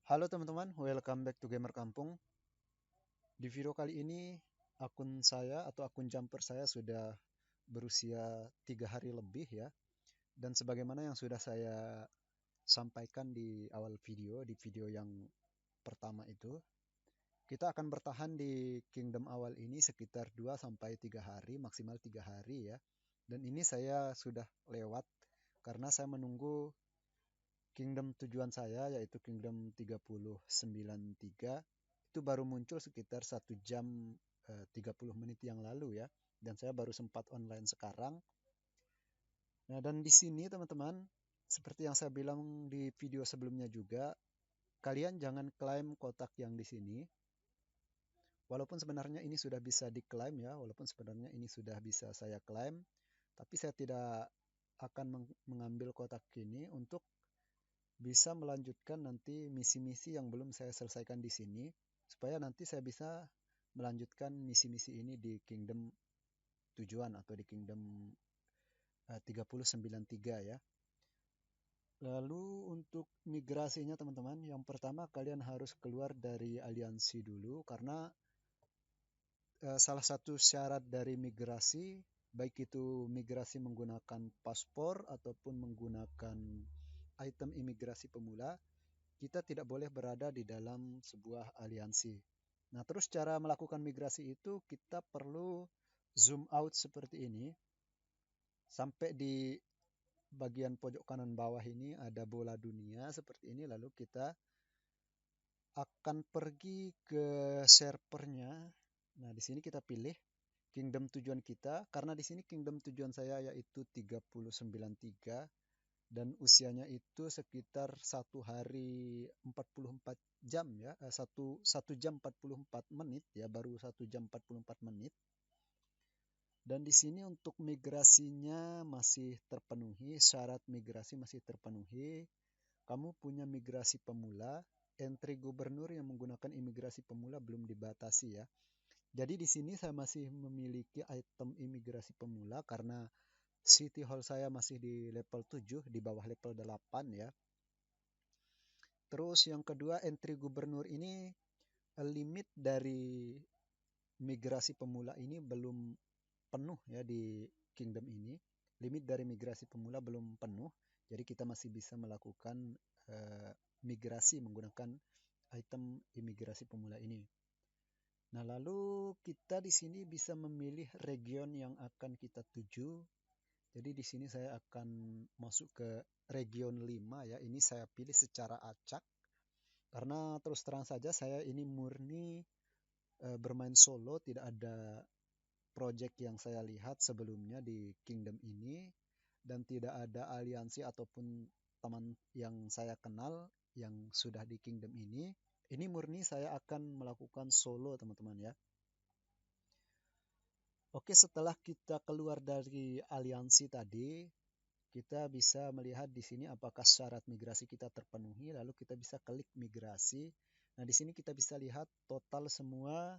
Halo teman-teman, welcome back to Gamer Kampung. Di video kali ini akun saya atau akun jumper saya sudah berusia 3 hari lebih ya. Dan sebagaimana yang sudah saya sampaikan di awal video, di video yang pertama itu, kita akan bertahan di kingdom awal ini sekitar 2 sampai 3 hari, maksimal 3 hari ya. Dan ini saya sudah lewat karena saya menunggu kingdom tujuan saya yaitu kingdom 3093 itu baru muncul sekitar 1 jam 30 menit yang lalu ya, dan saya baru sempat online sekarang. Nah, dan di sini teman-teman, seperti yang saya bilang di video sebelumnya juga, kalian jangan klaim kotak yang di sini. Walaupun sebenarnya ini sudah bisa diklaim ya, walaupun sebenarnya ini sudah bisa saya klaim, tapi saya tidak akan mengambil kotak ini untuk bisa melanjutkan nanti misi-misi yang belum saya selesaikan di sini, supaya nanti saya bisa melanjutkan misi-misi ini di kingdom tujuan atau di kingdom 3093 ya. Lalu untuk migrasinya teman-teman, yang pertama kalian harus keluar dari aliansi dulu karena salah satu syarat dari migrasi, baik itu migrasi menggunakan paspor ataupun menggunakan item imigrasi pemula, kita tidak boleh berada di dalam sebuah aliansi. Nah, terus cara melakukan migrasi itu kita perlu zoom out seperti ini. Sampai di bagian pojok kanan bawah ini ada bola dunia seperti ini. Lalu kita akan pergi ke servernya. Nah, di sini kita pilih kingdom tujuan kita. Karena di sini kingdom tujuan saya yaitu 3093 dan usianya itu sekitar 1 hari 44 jam ya, 1 jam 44 menit ya, baru 1 jam 44 menit. Dan di sini untuk migrasinya masih terpenuhi, syarat migrasi masih terpenuhi. Kamu punya migrasi pemula, entry gubernur yang menggunakan imigrasi pemula belum dibatasi ya. Jadi di sini saya masih memiliki item imigrasi pemula karena City Hall saya masih di level 7, di bawah level 8 ya. Terus yang kedua, entry gubernur ini limit dari migrasi pemula ini belum penuh ya di kingdom ini. Limit dari migrasi pemula belum penuh, jadi kita masih bisa melakukan migrasi menggunakan item imigrasi pemula ini. Nah, lalu kita di sini bisa memilih region yang akan kita tuju. Jadi di sini saya akan masuk ke region 5 ya. Ini saya pilih secara acak karena terus terang saja saya ini murni bermain solo, tidak ada project yang saya lihat sebelumnya di kingdom ini, dan tidak ada aliansi ataupun teman yang saya kenal yang sudah di kingdom ini. Ini murni saya akan melakukan solo teman-teman ya. Oke, setelah kita keluar dari aliansi tadi, kita bisa melihat di sini apakah syarat migrasi kita terpenuhi, lalu kita bisa klik migrasi. Nah, di sini kita bisa lihat total semua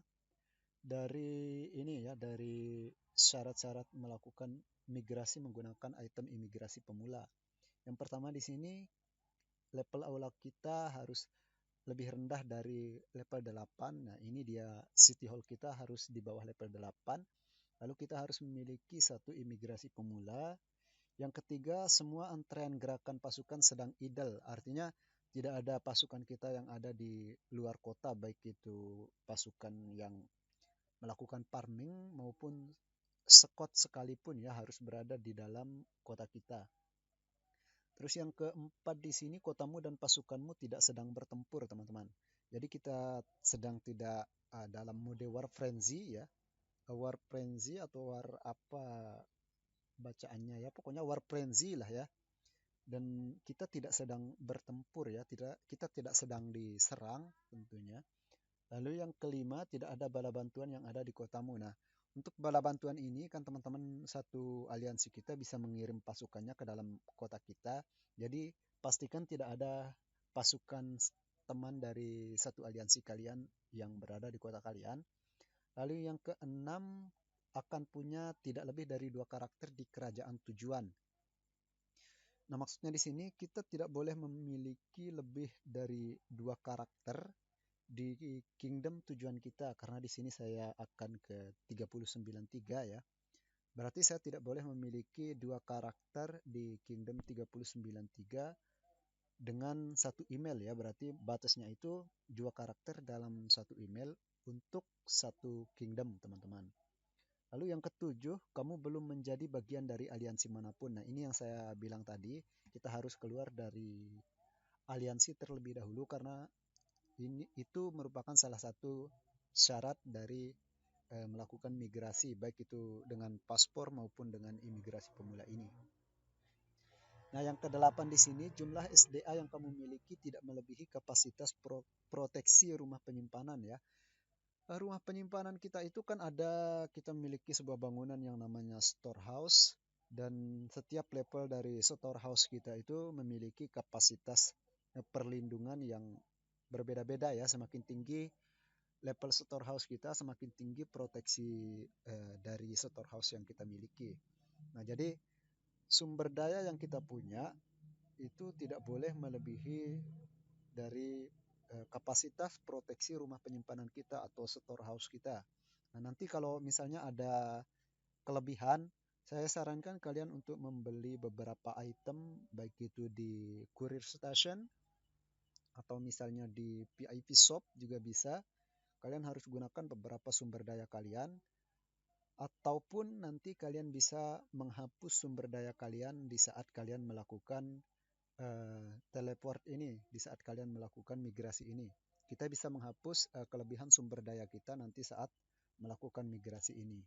dari ini ya, dari syarat-syarat melakukan migrasi menggunakan item imigrasi pemula. Yang pertama di sini level aula kita harus lebih rendah dari level 8. Nah, ini dia City Hall kita harus di bawah level 8. Lalu kita harus memiliki satu imigrasi pemula. Yang ketiga, semua antrean gerakan pasukan sedang idle. Artinya tidak ada pasukan kita yang ada di luar kota, baik itu pasukan yang melakukan farming maupun squad sekalipun ya, harus berada di dalam kota kita. Terus yang keempat di sini, kotamu dan pasukanmu tidak sedang bertempur teman-teman. Jadi kita sedang tidak dalam mode war frenzy ya. War frenzy atau war apa bacaannya ya, pokoknya war frenzy lah ya. Dan kita tidak sedang bertempur ya, kita tidak sedang diserang tentunya. Lalu yang kelima, tidak ada bala bantuan yang ada di kotamu. Nah, untuk bala bantuan ini kan teman-teman satu aliansi kita bisa mengirim pasukannya ke dalam kota kita. Jadi pastikan tidak ada pasukan teman dari satu aliansi kalian yang berada di kota kalian. Lalu yang keenam, akan punya tidak lebih dari 2 karakter di kerajaan tujuan. Nah, maksudnya di sini kita tidak boleh memiliki lebih dari 2 karakter di kingdom tujuan kita, karena di sini saya akan ke 393 ya. Berarti saya tidak boleh memiliki 2 karakter di kingdom 393 dengan satu email ya. Berarti batasnya itu 2 karakter dalam satu email untuk satu kingdom, teman-teman. Lalu yang ketujuh, kamu belum menjadi bagian dari aliansi manapun. Nah, ini yang saya bilang tadi, kita harus keluar dari aliansi terlebih dahulu karena itu merupakan salah satu syarat dari melakukan migrasi, baik itu dengan paspor maupun dengan imigrasi pemula ini. Nah, yang kedelapan di sini, jumlah SDA yang kamu miliki tidak melebihi kapasitas proteksi rumah penyimpanan ya. Rumah penyimpanan kita itu kan kita memiliki sebuah bangunan yang namanya storehouse, dan setiap level dari storehouse kita itu memiliki kapasitas perlindungan yang berbeda-beda ya. Semakin tinggi level storehouse kita, semakin tinggi proteksi dari storehouse yang kita miliki. Nah, jadi sumber daya yang kita punya itu tidak boleh melebihi dari kapasitas proteksi rumah penyimpanan kita atau storehouse kita. Nah, nanti kalau misalnya ada kelebihan, saya sarankan kalian untuk membeli beberapa item, baik itu di courier station atau misalnya di VIP shop juga bisa. Kalian harus gunakan beberapa sumber daya kalian, ataupun nanti kalian bisa menghapus sumber daya kalian di saat kalian melakukan teleport ini, di saat kalian melakukan migrasi ini. Kita bisa menghapus kelebihan sumber daya kita nanti saat melakukan migrasi ini.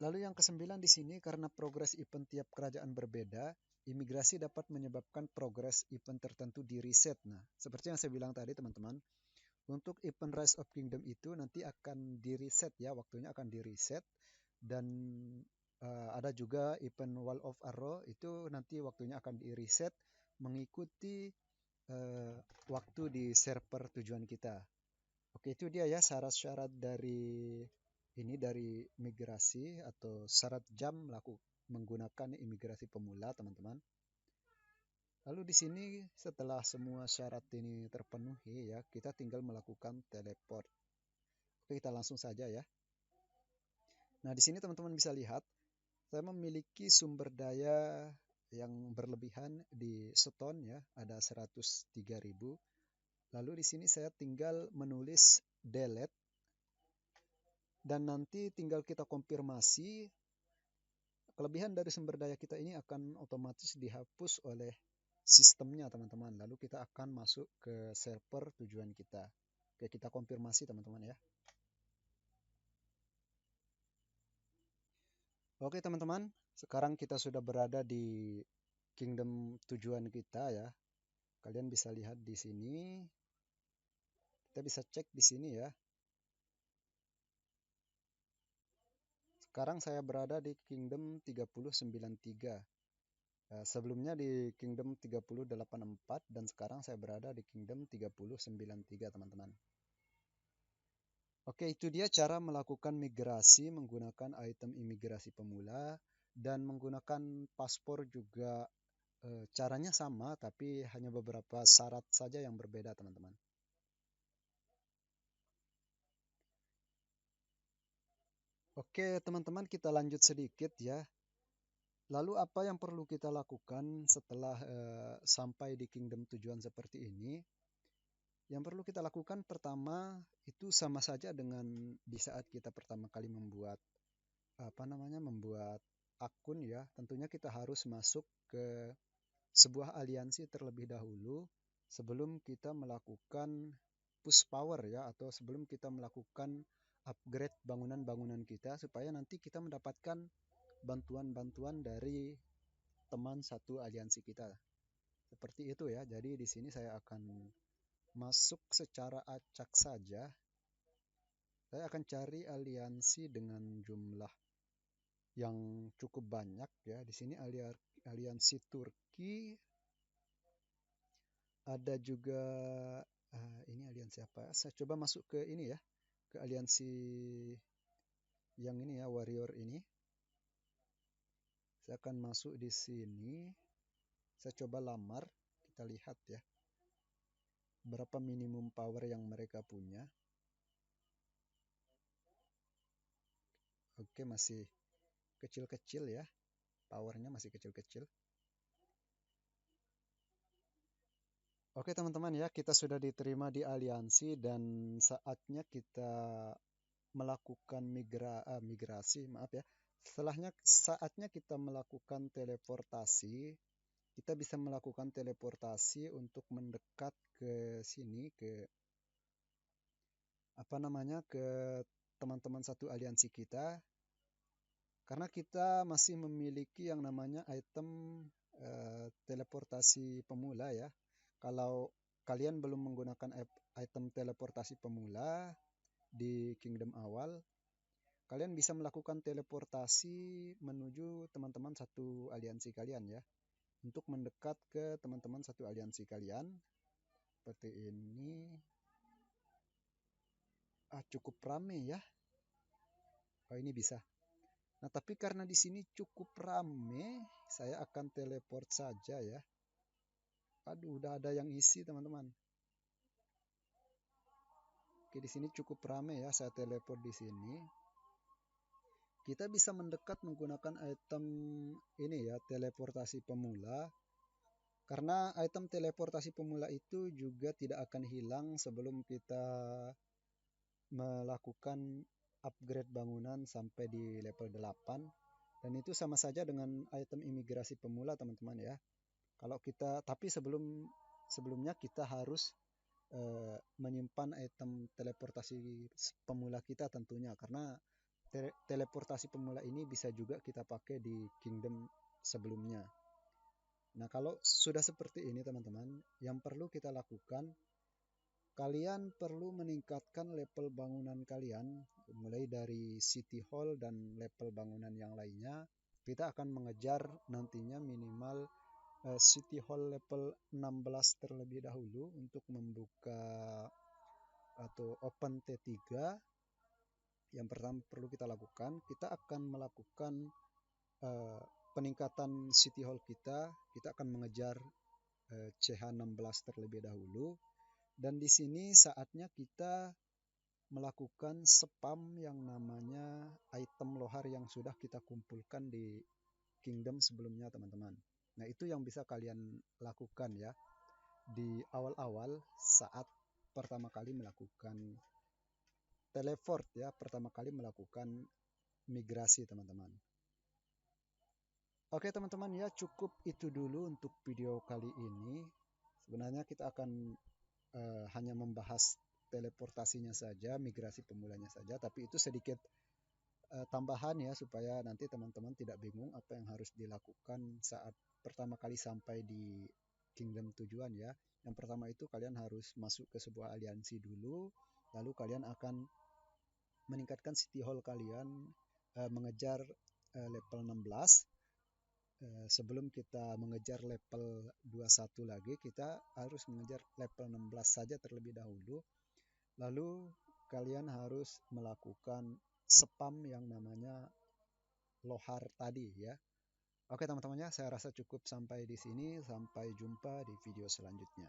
Lalu yang kesembilan di sini, karena progres event tiap kerajaan berbeda, imigrasi dapat menyebabkan progres event tertentu di reset. Nah, seperti yang saya bilang tadi teman-teman, untuk event Rise of Kingdom itu nanti akan di reset ya, waktunya akan di reset. Dan ada juga event Wall of Arrow, itu nanti waktunya akan di reset mengikuti waktu di server tujuan kita. Oke, itu dia ya syarat-syarat dari migrasi atau syarat jam menggunakan imigrasi pemula, teman-teman. Lalu di sini setelah semua syarat ini terpenuhi ya, kita tinggal melakukan teleport. Oke, kita langsung saja ya. Nah, di sini teman-teman bisa lihat, saya memiliki sumber daya yang berlebihan di stone ya, ada 103.000. Lalu di sini saya tinggal menulis delete, dan nanti tinggal kita konfirmasi kelebihan dari sumber daya kita ini akan otomatis dihapus oleh sistemnya, teman-teman. Lalu kita akan masuk ke server tujuan kita. Oke, kita konfirmasi teman-teman ya. Oke teman-teman, sekarang kita sudah berada di kingdom tujuan kita ya. Kalian bisa lihat di sini. Kita bisa cek di sini ya. Sekarang saya berada di kingdom 3093. Sebelumnya di kingdom 3084 dan sekarang saya berada di kingdom 3093, teman-teman. Oke, itu dia cara melakukan migrasi menggunakan item imigrasi pemula, dan menggunakan paspor juga caranya sama, tapi hanya beberapa syarat saja yang berbeda, teman-teman. Oke, teman-teman, kita lanjut sedikit ya. Lalu apa yang perlu kita lakukan setelah sampai di kingdom tujuan seperti ini? Yang perlu kita lakukan pertama itu sama saja dengan di saat kita pertama kali membuat membuat akun ya. Tentunya kita harus masuk ke sebuah aliansi terlebih dahulu sebelum kita melakukan push power ya, atau sebelum kita melakukan upgrade bangunan-bangunan kita, supaya nanti kita mendapatkan bantuan-bantuan dari teman satu aliansi kita. Seperti itu ya. Jadi di sini saya akan masuk secara acak saja. Saya akan cari aliansi dengan jumlah yang cukup banyak ya. Di sini aliansi Turki, ada juga ini aliansi apa? Saya coba masuk ke ini ya, ke aliansi yang ini ya, warrior ini. Saya akan masuk di sini. Saya coba lamar, kita lihat ya berapa minimum power yang mereka punya. Oke, masih kecil-kecil ya, powernya masih kecil-kecil. Oke teman-teman ya, kita sudah diterima di aliansi dan saatnya kita melakukan migrasi, maaf ya. Saatnya kita melakukan teleportasi. Kita bisa melakukan teleportasi untuk mendekat ke sini, ke apa namanya, ke teman-teman satu aliansi kita. Karena kita masih memiliki yang namanya item teleportasi pemula ya. Kalau kalian belum menggunakan item teleportasi pemula di Kingdom awal, kalian bisa melakukan teleportasi menuju teman-teman satu aliansi kalian ya. Untuk mendekat ke teman-teman satu aliansi kalian. Seperti ini. Cukup rame ya. Oh, ini bisa. Nah, tapi karena di sini cukup rame, saya akan teleport saja ya. Aduh, udah ada yang isi, teman-teman. Oke, di sini cukup rame ya, saya teleport di sini. Kita bisa mendekat menggunakan item ini ya, teleportasi pemula. Karena item teleportasi pemula itu juga tidak akan hilang sebelum kita melakukan upgrade bangunan sampai di level 8. Dan itu sama saja dengan item imigrasi pemula, teman-teman ya. Kalau kita, tapi sebelumnya kita harus menyimpan item teleportasi pemula kita tentunya, karena teleportasi pemula ini bisa juga kita pakai di kingdom sebelumnya. Nah, kalau sudah seperti ini teman-teman, yang perlu kita lakukan, kalian perlu meningkatkan level bangunan kalian, mulai dari city hall dan level bangunan yang lainnya. Kita akan mengejar nantinya minimal city hall level 16 terlebih dahulu untuk membuka atau open T3. Yang pertama perlu kita lakukan, kita akan melakukan peningkatan city hall kita akan mengejar CH16 terlebih dahulu. Dan di sini saatnya kita melakukan spam yang namanya item lohar yang sudah kita kumpulkan di kingdom sebelumnya, teman-teman. Nah, itu yang bisa kalian lakukan ya di awal-awal saat pertama kali melakukan teleport ya, pertama kali melakukan migrasi, teman-teman. Oke teman-teman ya, cukup itu dulu untuk video kali ini. Sebenarnya kita akan hanya membahas teleportasinya saja, migrasi pemulanya saja, tapi itu sedikit tambahan ya, supaya nanti teman-teman tidak bingung apa yang harus dilakukan saat pertama kali sampai di kingdom tujuan ya. Yang pertama itu kalian harus masuk ke sebuah aliansi dulu, lalu kalian akan meningkatkan city hall kalian, mengejar level 16. Sebelum kita mengejar level 21 lagi, kita harus mengejar level 16 saja terlebih dahulu. Lalu kalian harus melakukan spam yang namanya lohar tadi ya. Oke teman-teman ya, saya rasa cukup sampai di sini. Sampai jumpa di video selanjutnya.